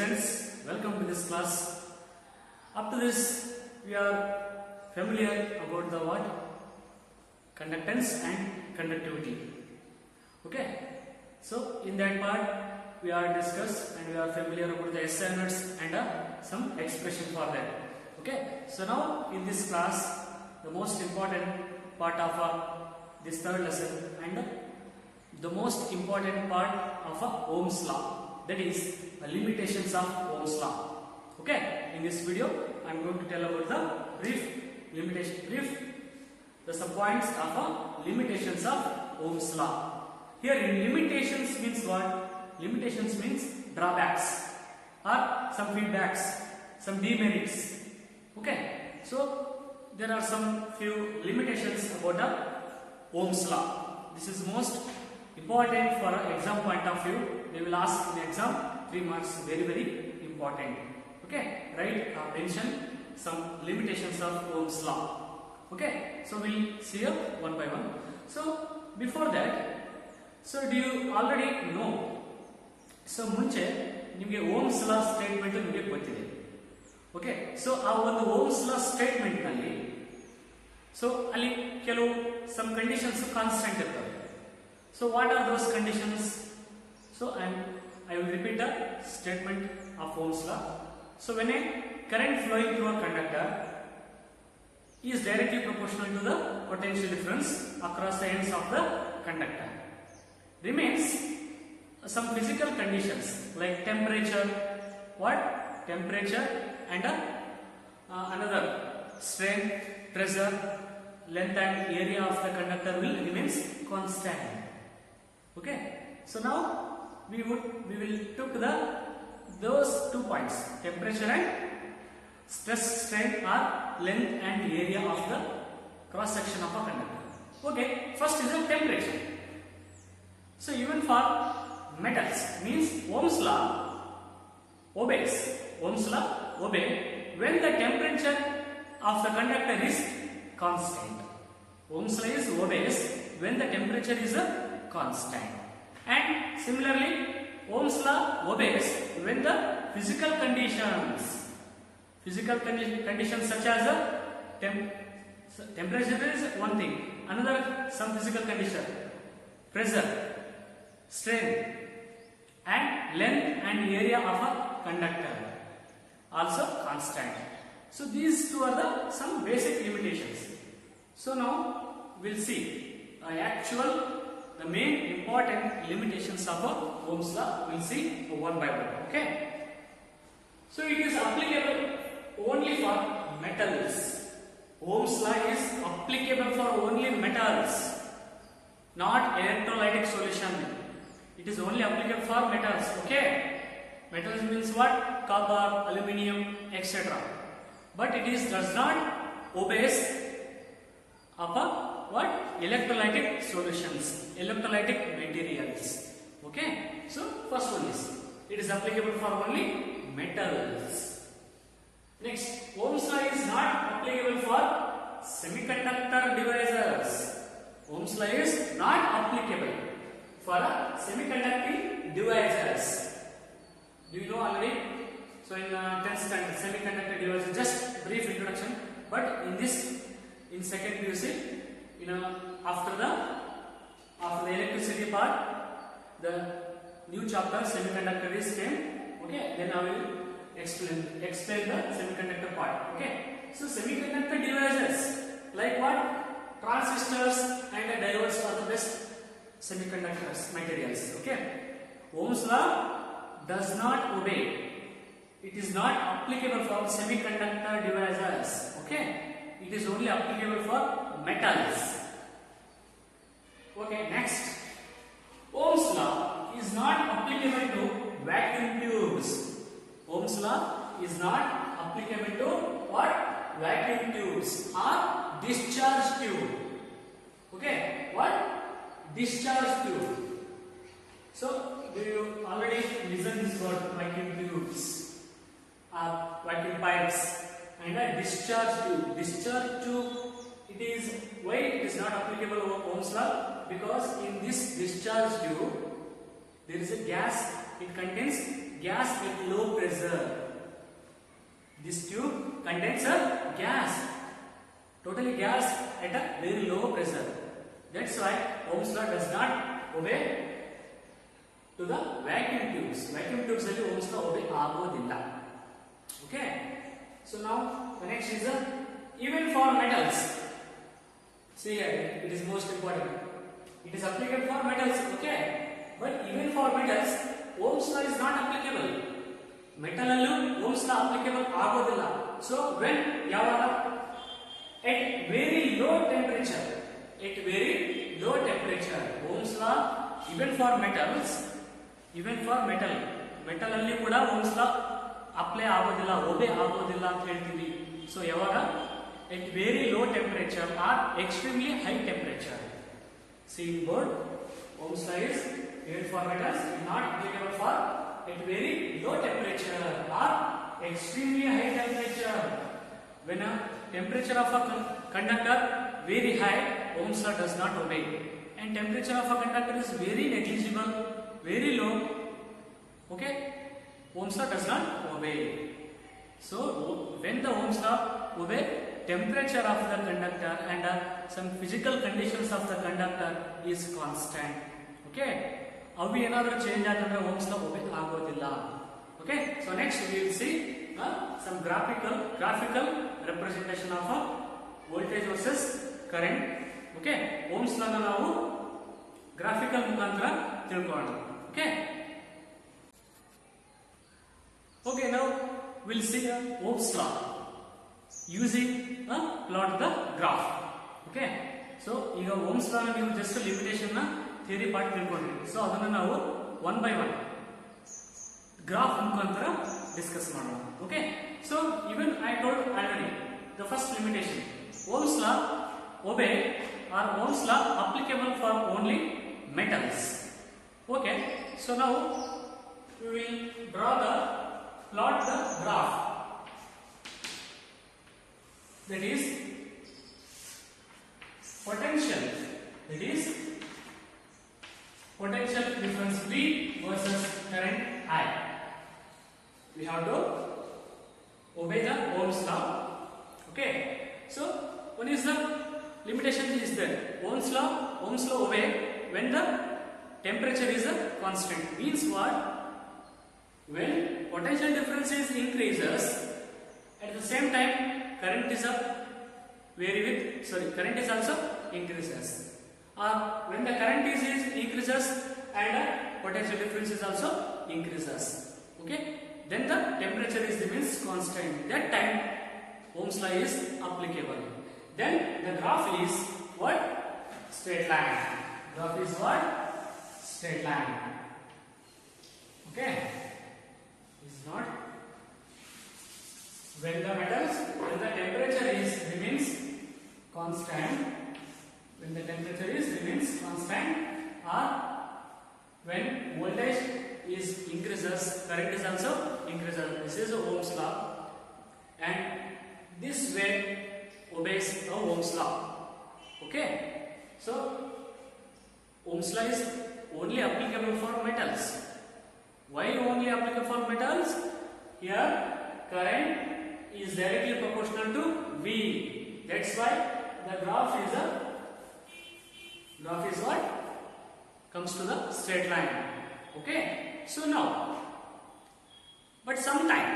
students, welcome to this class. Up to this, we are familiar about the what? Conductance and conductivity. Okay, so in that part, we are discussed and we are familiar about the SI units and some expression for that. Okay, so now in this class, the most important part of this third lesson and the most important part of Ohm's law, that is the limitations of Ohm's law. Okay, in this video I am going to tell about the the some points of limitations of Ohm's law. Here in limitations means what? Limitations means drawbacks or some feedbacks, some demerits. Okay, so there are some few limitations about the Ohm's law. This is most important for an exam point of view. They will ask in the exam 3 marks, very important. Okay, write or mention some limitations of Ohm's law. Okay, so we'll see here one by one. So before that, so do you already know? So ಮುಂಚೆ ನಿಮಗೆ Ohm's law statement ನಿಮಗೆ ಗೊತ್ತಿದೆ. Okay, so ಆ ಒಂದು Ohm's law statement ನಲ್ಲಿ so ಅಲ್ಲಿ ಕೆಲವು some conditions constant ಇರ್ತವೆ. So what are those conditions? So I will repeat the statement of Ohm's law. So when a current flowing through a conductor is directly proportional to the potential difference across the ends of the conductor, remains some physical conditions like temperature, temperature and another strain, pressure, length and area of the conductor will remains constant. Okay, so now we will took those 2 points, temperature and stress, strain or length and area of the cross section of a conductor. Okay, first is the temperature. So even for metals, means Ohm's law obeys. Ohm's law obey when the temperature of the conductor is constant. Ohm's law is obeys when the temperature is constant. And similarly, Ohm's law obeys when the physical conditions such as temperature is one thing, another some physical condition, pressure, strain and length and area of a conductor also constant. So these two are some basic limitations. So now we'll see the main important limitations of Ohm's law. We'll see one by one. Okay, so it is applicable only for metals. Ohm's law is applicable for only metals, not electrolytic solution. It is only applicable for metals. Okay, metals means what? Copper, aluminium, etc. But it does not obeys upon what? Electrolytic solutions, electrolytic materials. Okay, so first one is it is applicable for only metals. Next, Ohm's law is not applicable for semiconductor devices. Ohm's law is not applicable for semiconducting devices. Do you know already? So in 10th standard, semiconductor devices, just brief introduction. But in second PUC, after the electricity part, the new chapter semiconductor is came. Okay, then I will explain the semiconductor part. Okay, so semiconductor devices like what? Transistors and diodes are the best semiconductors materials. Okay, Ohm's law does not obey. It is not applicable for semiconductor devices. Okay, it is only applicable for metals. Okay, next, Ohm's law is not applicable to vacuum tubes. Ohm's law is not applicable to what? Vacuum tubes or discharge tube. Okay, what? Discharge tube. So do you already listen this word, vacuum tubes, vacuum pipes and a discharge tube? Discharge tube, why it is not applicable over Ohm's law? Because in this discharge tube there is a gas, it contains gas at low pressure. This tube contains a gas, totally gas at a very low pressure. That's why Ohm's law does not obey to the vacuum tubes. Vacuum tubes alli Ohm's law obey agodilla. Okay. So now the next is even for metals. See here, it is most important. It is applicable for metals. Okay. But even for metals, Ohm's law is not applicable. Metal allu Ohm's law applicable agodilla. So when yavada at very low temperature, Ohm's law even for metals, metal alli kuda Ohm's law apply agodilla, obey agodilla anta heltivi. So yavaga at very low temperature or extremely high temperature. See in board, Ohm's law is even for metals not applicable for at very low temperature or extremely high temperature. When a temperature of a conductor very high, Ohm's law does not obey, and temperature of a conductor is very negligible, very low. Okay, Ohm's law does not obey. So when the Ohm's law obey, temperature of the conductor and some physical conditions of the conductor is constant. Okay, avu enadru change aadre Ohm's law obey agodilla. Okay, so next we will see some graphical representation of a voltage versus current. Okay, Ohm's law na ನಾವು graphical ಮುಖಾಂತರ ತಿಳ್ಕೊಳ್ಳೋಣ. Okay. Okay, now we'll see Ohm's law using plot the graph. Okay, so ಈಗ Ohm's law ನ ನೀವು just limitation ನ theory part ತಿಳ್ಕೊಂಡ್ರಿ. So ಅದನ್ನ ನಾವು one by one graph ಮುಖಾಂತರ discuss ಮಾಡೋಣ. Okay, so even I told already the first limitation, Ohm's law obey or Ohm's law applicable for only metals. Okay, so now we will plot the graph, that is potential difference V versus current I. We have to obey the Ohm's law. Okay, so one is the limitation is there. Ohm's law obey when the temperature is a constant. Means what? When potential difference is increases, at the same time current is also increases. Or when the current is increases and potential difference is also increases. Okay, then the temperature is remains constant. That time Ohm's law is applicable. Then the graph is what? Straight line. Graph is what? Straight line. Okay, is not when the temperature is remains constant, or when voltage is increases, current is also increases. This is Ohm's law, and this way obeys the Ohm's law. Okay, so Ohm's law is only applicable for metals. Why only applicable for metals? Here current is directly proportional to V. That's why the graph is what? Comes to the straight line. Okay, so now, but sometime,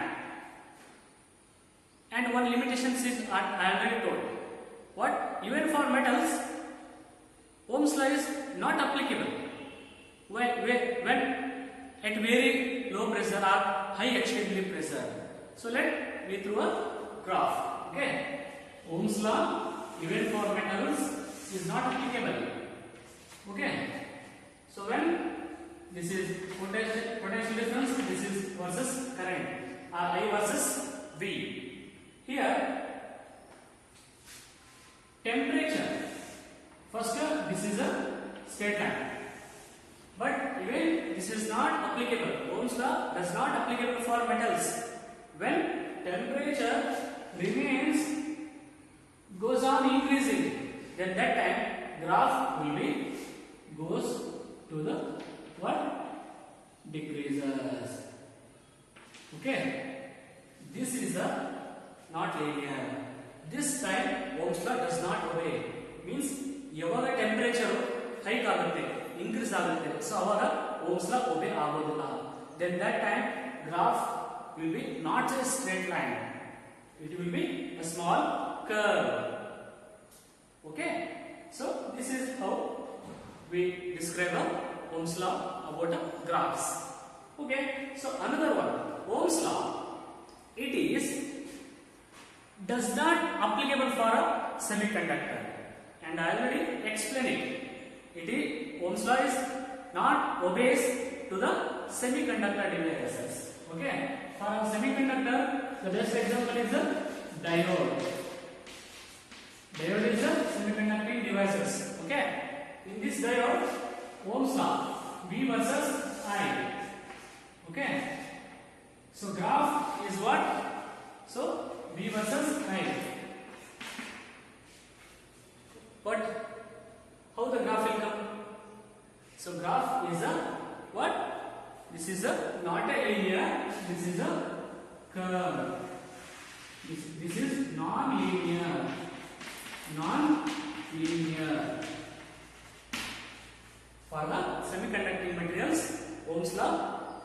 and one limitation is I already told. What? Even for metals, Ohm's law is not applicable. When at very low pressure or high extremely pressure. So let me through a graph. Okay, Ohm's law even for metals is not applicable. Okay, so when this is potential difference, this is versus current, I versus V. Here temperature, first this is a straight line, but even this is not applicable. Ohm's law does not applicable for metals. When temperature goes on increasing, then that time graph will be goes to the what? Decreases. Okay, this is a not linear. This time Ohm's law does not obey. Means ಯಾವಾಗ temperature hike ಆಗುತ್ತೆ, increase ಆಗುತ್ತೆ, so ಅವಾಗ Ohm's law obey ಆಗೋದಿಲ್ಲ. Then that time graph will be not a straight line. It will be a small curve. Okay, so this is how we describe a Ohm's law about a graphs. Okay, so another one, Ohm's law, it is does not applicable for a semiconductor, and I already explained it. It is Ohm's law is not obeys to the semiconductor devices. Okay, for a semiconductor, the best example is the diode. Diode is the semiconducting devices. Okay, in this diode, Ohm's law, V versus I. Okay, so graph is what? So V versus I. But how the graph will come? So graph is a what? This is a not a linear. This is a curve. This is non-linear. Non-linear. For the semiconducting materials, Ohm's law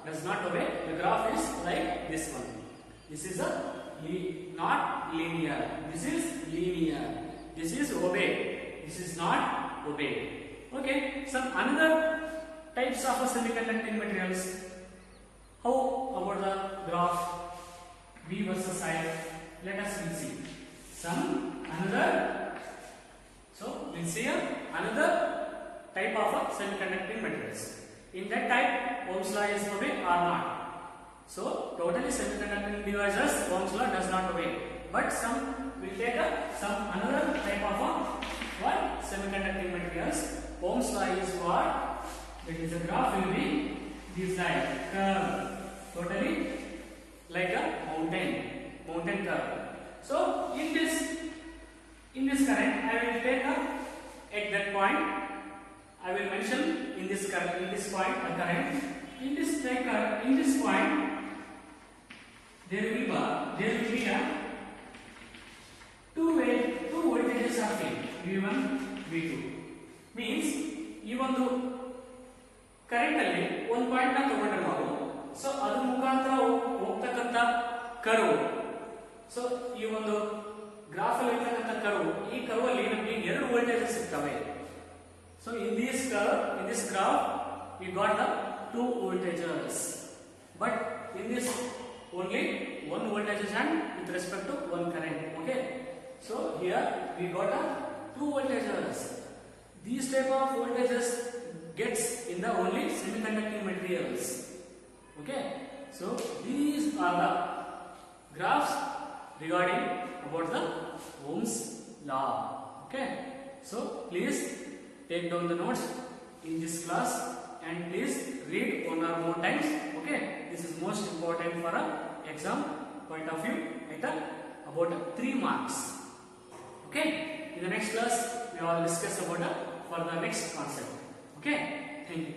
does not obey. The graph is like this one. This is a not linear. This is linear. This is obey. This is not obey. Okay. Some another types of semiconducting materials. How about the graph V versus I? Let us see some another. So we'll see another type of semiconducting materials. In that type, Ohm's law is obey or not. So totally semiconducting devices, Ohm's law does not obey. But some will take some another type of what semiconducting materials. Ohm's law is what? That is the graph will be this side curve, totally like a mountain curve. So in this current, I will take at that point. I will mention in this point a current. In this point, there will be a two voltages are filled, V1, V2. Means ಈ ಒಂದು current ಅಲ್ಲಿ ಒಂದು point ನ ತಗೊಂಡ್ರೆ ನಾವು, so ಅದ್ರ ಮುಖಾಂತರ ಹೋಗ್ತಕ್ಕಂತ curve, so ಈ ಒಂದು ಗ್ರಾಫ್ ಅಲ್ಲಿ ಇರ್ತಕ್ಕಂತ ಕರ್ವ್, ಈ ಕರ್ವ್ ಅಲ್ಲಿ ನಮಗೆ ಎರಡು ವೋಲ್ಟೇಜಸ್ ಇರ್ತವೆ. So in this graph, we got the two voltages, but in this only one voltage and with respect to one current. Okay, so here we got a two voltages. These type of voltages gets in the only semiconducting materials. Okay, so these are the graphs regarding about the Ohm's law. Okay, so please take down the notes in this class and please read one or more times. Okay, this is most important for a exam point of view at about 3 marks. Okay, in the next class we will discuss about for the next concept. Okay, thank you.